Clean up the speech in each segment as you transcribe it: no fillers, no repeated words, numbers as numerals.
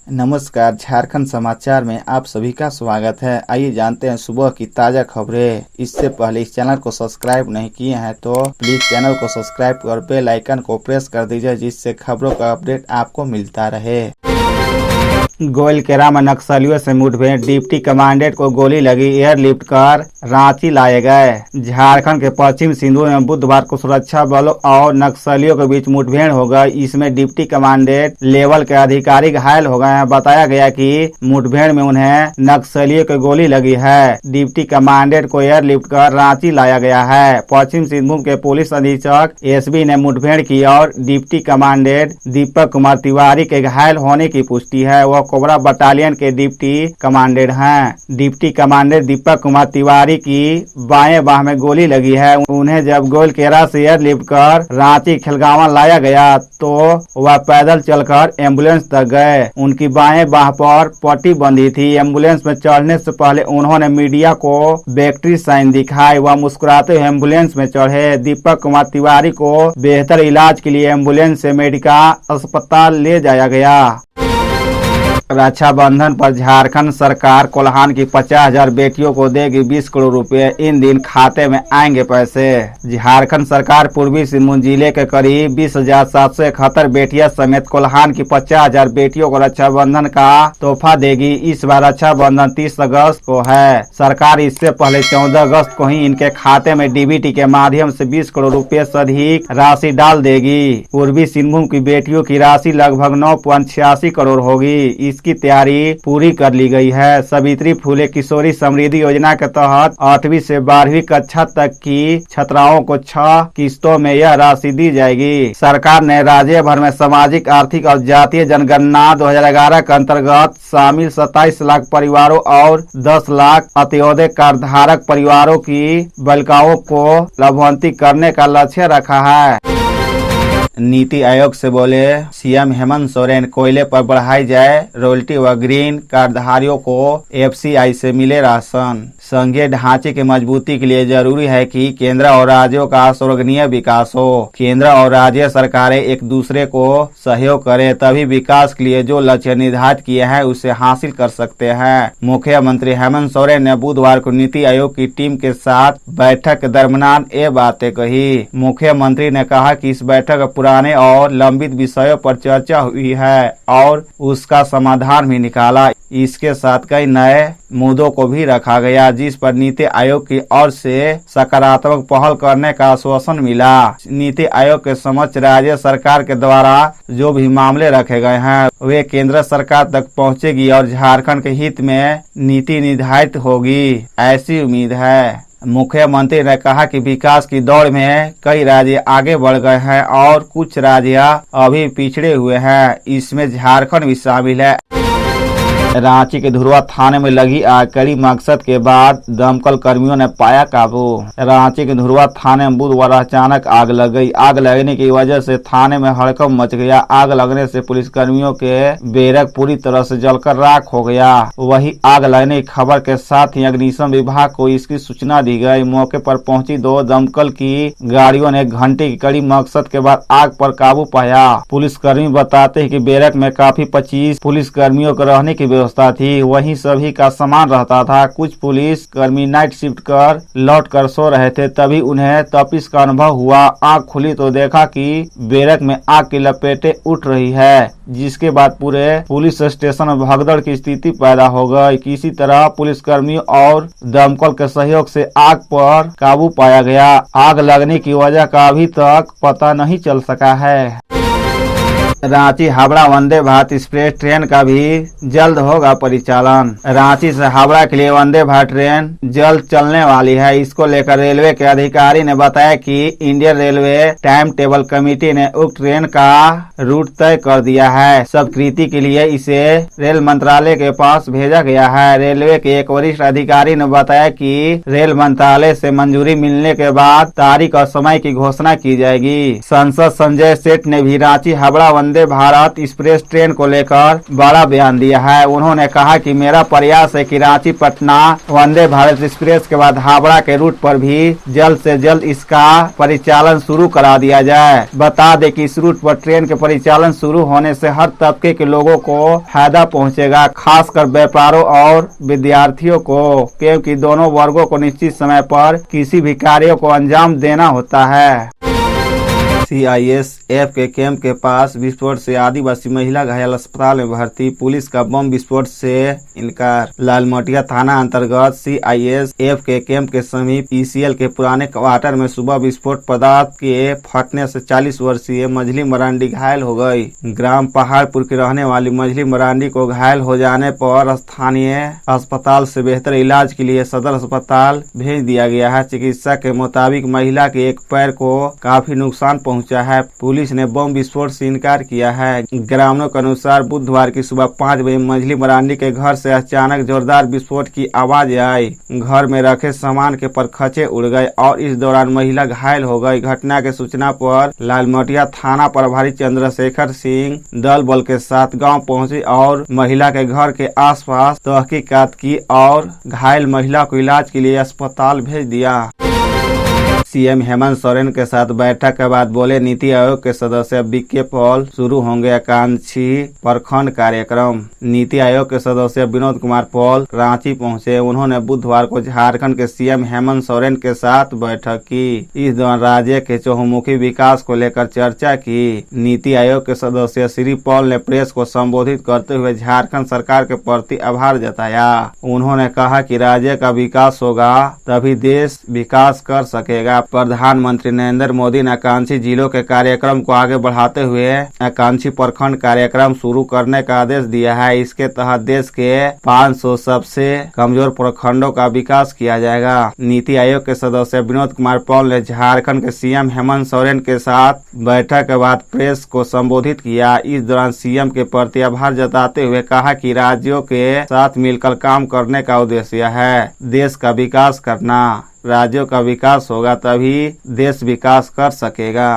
नमस्कार, झारखंड समाचार में आप सभी का स्वागत है। आइए जानते हैं सुबह की ताजा खबरें। इससे पहले इस चैनल को सब्सक्राइब नहीं किए हैं तो प्लीज चैनल को सब्सक्राइब कर बेल आइकन को प्रेस कर दीजिए, जिससे खबरों का अपडेट आपको मिलता रहे। गोइलकेरा में नक्सलियों से मुठभेड़, डिप्टी कमांडेंट को गोली लगी, एयरलिफ्ट कर रांची लाए गए। झारखंड के पश्चिम सिंहभूम में बुधवार को सुरक्षा बलों और नक्सलियों के बीच मुठभेड़ हो गई। इसमें डिप्टी कमांडेंट लेवल के अधिकारी घायल हो गए हैं। बताया गया कि मुठभेड़ में उन्हें नक्सलियों की गोली लगी है। डिप्टी कमांडेंट को एयरलिफ्ट कर रांची लाया गया है। पश्चिम सिंहभूम के पुलिस अधीक्षक एसबी ने मुठभेड़ की और डिप्टी कमांडेंट दीपक कुमार तिवारी के घायल होने की पुष्टि है। वह कोबरा बटालियन के डिप्टी कमांडेंट हैं। डिप्टी कमांडेंट दीपक कुमार तिवारी की बाएं बाह में गोली लगी है। उन्हें जब गोइलकेरा से एयरलिफ्ट कर रांची खिलगांव लाया गया तो वह पैदल चलकर एम्बुलेंस तक गए। उनकी बाएं बाह पर पट्टी बंधी थी। एम्बुलेंस में चढ़ने से पहले उन्होंने मीडिया को विक्ट्री साइन दिखाई। वह मुस्कुराते हुए एम्बुलेंस में चढ़े। दीपक कुमार तिवारी को बेहतर इलाज के लिए एम्बुलेंस से मेडिकल अस्पताल ले जाया गया। रक्षाबंधन पर झारखंड सरकार कोल्हान की 50,000 बेटियों को देगी 20 करोड़ रुपए। इन दिन खाते में आएंगे पैसे। झारखंड सरकार पूर्वी सिंहभूम जिले के करीब 20,771 बेटियां समेत कोल्हान की 50,000 बेटियों को रक्षाबंधन का तोहफा देगी। इस बार रक्षाबंधन 30 अगस्त को है। सरकार इससे पहले 14 अगस्त को ही इनके खाते में डीबीटी के माध्यम से 20 करोड़ रुपए से अधिक राशि डाल देगी। पूर्वी सिंहभूम की बेटियों की राशि लगभग 9.86 करोड़ होगी। की तैयारी पूरी कर ली गई है। सावित्री फुले किशोरी समृद्धि योजना के तहत 8वीं से 12वीं कक्षा तक की छात्राओं को 6 किस्तों में यह राशि दी जाएगी। सरकार ने राज्य भर में सामाजिक, आर्थिक और जातीय जनगणना 2011 के अंतर्गत शामिल 27 लाख परिवारों और 10 लाख अंत्योदय कार्ड धारक परिवारों की बालिकाओं को लाभान्वित करने का लक्ष्य रखा है। नीति आयोग से बोले सीएम हेमंत सोरेन, कोयले पर बढ़ाई जाए रॉयल्टी व ग्रीन कार्डधारियों को एफसीआई से मिले राशन। संघीय ढांचे की मजबूती के लिए जरूरी है कि केंद्र और राज्यों का सर्वगणीय विकास हो। केंद्र और राज्य सरकारें एक दूसरे को सहयोग करें, तभी विकास के लिए जो लक्ष्य निर्धारित किए हैं उसे हासिल कर सकते हैं। मुख्यमंत्री हेमंत सोरेन ने बुधवार को नीति आयोग की टीम के साथ बैठक के दरमियान ये बातें कही। मुख्यमंत्री ने कहा कि इस बैठक में पुराने और लंबित विषयों पर चर्चा हुई है और उसका समाधान भी निकाला। इसके साथ कई नए मुद्दों को भी रखा गया, जिस पर नीति आयोग की ओर से सकारात्मक पहल करने का आश्वासन मिला। नीति आयोग के समक्ष राज्य सरकार के द्वारा जो भी मामले रखे गए हैं वे केंद्र सरकार तक पहुंचेगी और झारखंड के हित में नीति निर्धारित होगी, ऐसी उम्मीद है। मुख्यमंत्री ने कहा कि विकास की दौड़ में कई राज्य आगे बढ़ गए हैं और कुछ राज्य अभी पिछड़े हुए हैं। इसमें झारखंड भी शामिल है। रांची के धुरवा थाने में लगी आग, कड़ी मकसद के बाद दमकल कर्मियों ने पाया काबू। रांची के धुरवा थाने में बुधवार अचानक आग लग गई। आग लगने की वजह से थाने में हड़कंप मच गया। आग लगने से पुलिस कर्मियों के बैरक पूरी तरह से जलकर राख हो गया। वही आग लगने की खबर के साथ ही अग्निशमन विभाग को इसकी सूचना दी गई। मौके पर पहुंची 2 दमकल की गाड़ियों ने घंटे की कड़ी मकसद के बाद आग पर काबू पाया। पुलिस कर्मी बताते हैं कि बैरक में काफी 25 पुलिस कर्मियों को रहने की व्यवस्था थी। वहीं सभी का सामान रहता था। कुछ पुलिस कर्मी नाइट शिफ्ट कर लौट कर सो रहे थे, तभी उन्हें तपिश का अनुभव हुआ। आंख खुली तो देखा कि बैरक में आग की लपेटें उठ रही है, जिसके बाद पूरे पुलिस स्टेशन में भगदड़ की स्थिति पैदा हो गई। किसी तरह पुलिस कर्मियों और दमकल के सहयोग से आग पर काबू पाया गया। आग लगने की वजह का अभी तक पता नहीं चल सका है। रांची हावड़ा वंदे भारत एक्सप्रेस ट्रेन का भी जल्द होगा परिचालन। रांची से हावड़ा के लिए वंदे भारत ट्रेन जल्द चलने वाली है। इसको लेकर रेलवे के अधिकारी ने बताया कि Indian railway time table committee ने उक्त ट्रेन का रूट तय कर दिया है। स्वीकृति के लिए इसे रेल मंत्रालय के पास भेजा गया है। रेलवे के एक वरिष्ठ अधिकारी ने बताया कि रेल मंत्रालय से मंजूरी मिलने के बाद तारीख और समय की घोषणा की जाएगी। सांसद संजय सेठ ने भी रांची हावड़ा वंदे भारत एक्सप्रेस ट्रेन को लेकर बड़ा बयान दिया है। उन्होंने कहा कि मेरा प्रयास है कि रांची पटना वंदे भारत एक्सप्रेस के बाद हावड़ा के रूट पर भी जल्द से जल्द इसका परिचालन शुरू करा दिया जाए। बता दें कि इस रूट पर ट्रेन के परिचालन शुरू होने से हर तबके के लोगों को फायदा पहुंचेगा, खासकर व्यापारों और विद्यार्थियों को, क्योंकि दोनों वर्गों को निश्चित समय पर किसी भी कार्य को अंजाम देना होता है। सीआईएसएफ के कैंप के पास विस्फोट से आदिवासी महिला घायल, अस्पताल में भर्ती। पुलिस का बम विस्फोट से इनकार। लालमटिया थाना अंतर्गत सीआईएसएफ के कैंप के समीप ईसीएल के पुराने क्वार्टर में सुबह विस्फोट पदार्थ के फटने से 40 वर्षीय मझली मरांडी घायल हो गई। ग्राम पहाड़पुर की रहने वाली मझली मरांडी को घायल हो जाने पर स्थानीय अस्पताल से बेहतर इलाज के लिए सदर अस्पताल भेज दिया गया है। चिकित्सक के मुताबिक महिला के एक पैर को काफी नुकसान पहुंचा है। पुलिस ने बम विस्फोट से इनकार किया है। ग्रामीणों के अनुसार बुधवार की सुबह 5 बजे मझली मरांडी के घर से अचानक जोरदार विस्फोट की आवाज आई। घर में रखे सामान के परखचे उड़ गए और इस दौरान महिला घायल हो गई। घटना के सूचना पर लालमटिया थाना प्रभारी चंद्रशेखर सिंह दल बल के साथ गांव पहुंचे और महिला के घर के आसपास तहकीकात की और घायल महिला को इलाज के लिए अस्पताल भेज दिया। सीएम हेमंत सोरेन के साथ बैठक के बाद बोले नीति आयोग के सदस्य बीके पॉल, शुरू होंगे आकांक्षी प्रखंड कार्यक्रम। नीति आयोग के सदस्य विनोद कुमार पॉल रांची पहुंचे। उन्होंने बुधवार को झारखंड के सीएम हेमंत सोरेन के साथ बैठक की। इस दौरान राज्य के चहुमुखी विकास को लेकर चर्चा की। नीति आयोग के सदस्य श्री पॉल ने प्रेस को संबोधित करते हुए झारखंड सरकार के प्रति आभार जताया। उन्होंने कहा कि राज्य का विकास होगा तभी देश विकास कर सकेगा। प्रधानमंत्री नरेंद्र मोदी ने आकांक्षी जिलों के कार्यक्रम को आगे बढ़ाते हुए आकांक्षी प्रखंड कार्यक्रम शुरू करने का आदेश दिया है। इसके तहत देश के 500 सबसे कमजोर प्रखंडों का विकास किया जाएगा। नीति आयोग के सदस्य विनोद कुमार पॉल ने झारखंड के सीएम हेमंत सोरेन के साथ बैठक के बाद प्रेस को संबोधित किया। इस दौरान सीएम के प्रति आभार जताते हुए कहा कि राज्यों के साथ मिलकर काम करने का उद्देश्य है देश का विकास करना। राज्यों का विकास होगा तभी देश विकास कर सकेगा।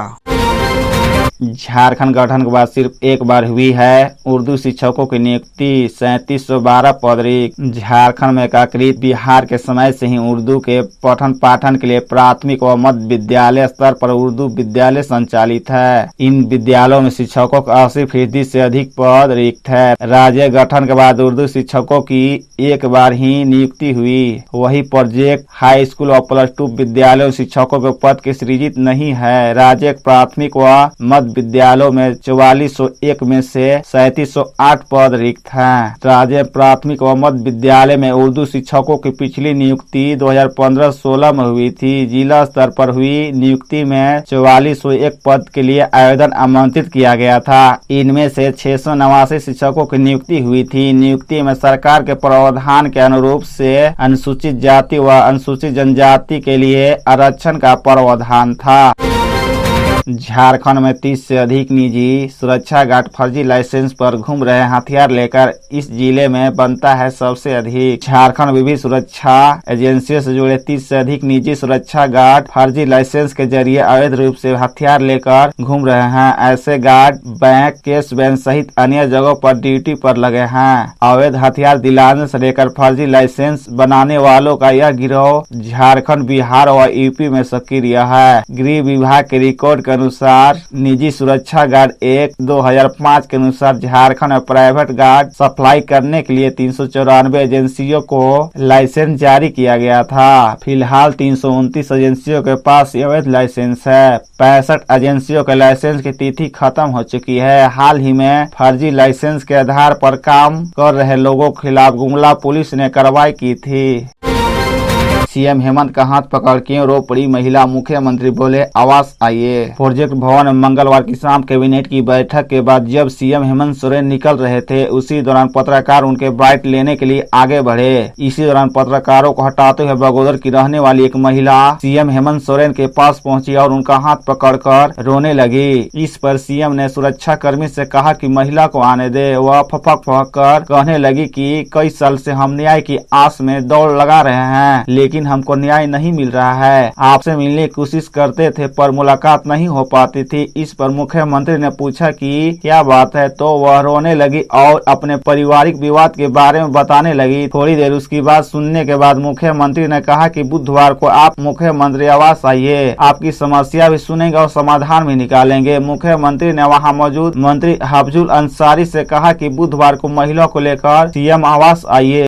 झारखंड गठन के बाद सिर्फ एक बार हुई है उर्दू शिक्षकों की नियुक्ति, 3712 पद रिक्त। झारखंड में एकीकृत बिहार के समय से ही उर्दू के पठन पाठन के लिए प्राथमिक व मध्य विद्यालय स्तर पर उर्दू विद्यालय संचालित है। इन विद्यालयों में शिक्षकों का 80% से अधिक पद रिक्त है। राज्य गठन के बाद उर्दू शिक्षकों की एक बार ही नियुक्ति हुई। वही प्रोजेक्ट हाई स्कूल और +2 विद्यालयों शिक्षकों के पद के सृजित नहीं है। राज्य प्राथमिक व मध्य विद्यालयों में 4401 में से 3708 पद रिक्त हैं। राज्य प्राथमिक व मध्य विद्यालय में उर्दू शिक्षकों की पिछली नियुक्ति 2015-16 में हुई थी। जिला स्तर पर हुई नियुक्ति में 4401 पद के लिए आवेदन आमंत्रित किया गया था। इनमें से 689 शिक्षकों की नियुक्ति हुई थी। नियुक्ति में सरकार के प्रावधान के अनुरूप से अनुसूचित जाति व अनुसूचित जनजाति के लिए आरक्षण का प्रावधान था। झारखंड में 30 से अधिक निजी सुरक्षा गार्ड फर्जी लाइसेंस पर घूम रहे हथियार लेकर इस जिले में बनता है सबसे अधिक। झारखंड विभिन्न सुरक्षा एजेंसियों से जुड़े 30 से अधिक निजी सुरक्षा गार्ड फर्जी लाइसेंस के जरिए अवैध रूप से हथियार लेकर घूम रहे हैं। ऐसे गार्ड बैंक, केस बैंक सहित अन्य जगहों पर ड्यूटी पर लगे हैं। अवैध हथियार दिलाने से लेकर फर्जी लाइसेंस बनाने वालों का यह गिरोह झारखंड, बिहार और यूपी में सक्रिय है। गृह विभाग के रिकॉर्ड के अनुसार निजी सुरक्षा गार्ड एक्ट 2005 के अनुसार झारखंड में प्राइवेट गार्ड सप्लाई करने के लिए 394 एजेंसियों को लाइसेंस जारी किया गया था। फिलहाल 329 एजेंसियों के पास अवैध लाइसेंस है। 65 एजेंसियों के लाइसेंस की तिथि खत्म हो चुकी है। हाल ही में फर्जी लाइसेंस के आधार पर काम कर रहे लोगों के खिलाफ गुमला पुलिस ने कार्रवाई की थी। सीएम हेमंत का हाथ पकड़ क्यों रो पड़ी महिला, मुख्यमंत्री बोले आवास आइए। प्रोजेक्ट भवन में मंगलवार की शाम कैबिनेट की बैठक के बाद जब सीएम हेमंत सोरेन निकल रहे थे, उसी दौरान पत्रकार उनके बाइट लेने के लिए आगे बढ़े। इसी दौरान पत्रकारों को हटाते हुए बगोदर की रहने वाली एक महिला सीएम हेमंत सोरेन के पास पहुंची और उनका हाथ पकड़कर रोने लगी। इस पर सीएम ने सुरक्षा कर्मी से कहा कि महिला को आने दे। वह फपक कर कहने लगी कि कई साल से हम न्याय की आस में दौड़ लगा रहे हैं, लेकिन लेकिन हमको न्याय नहीं मिल रहा है। आपसे मिलने की कोशिश करते थे पर मुलाकात नहीं हो पाती थी। इस पर मुख्यमंत्री ने पूछा कि क्या बात है, तो वह रोने लगी और अपने पारिवारिक विवाद के बारे में बताने लगी। थोड़ी देर उसकी बात सुनने के बाद मुख्यमंत्री ने कहा कि बुधवार को आप मुख्यमंत्री आवास आइए, आपकी समस्या भी सुनेंगे और समाधान भी निकालेंगे। मुख्यमंत्री ने वहां मौजूद मंत्री हफजुल अंसारी से कहा कि बुधवार को महिला को लेकर सीएम आवास आइए।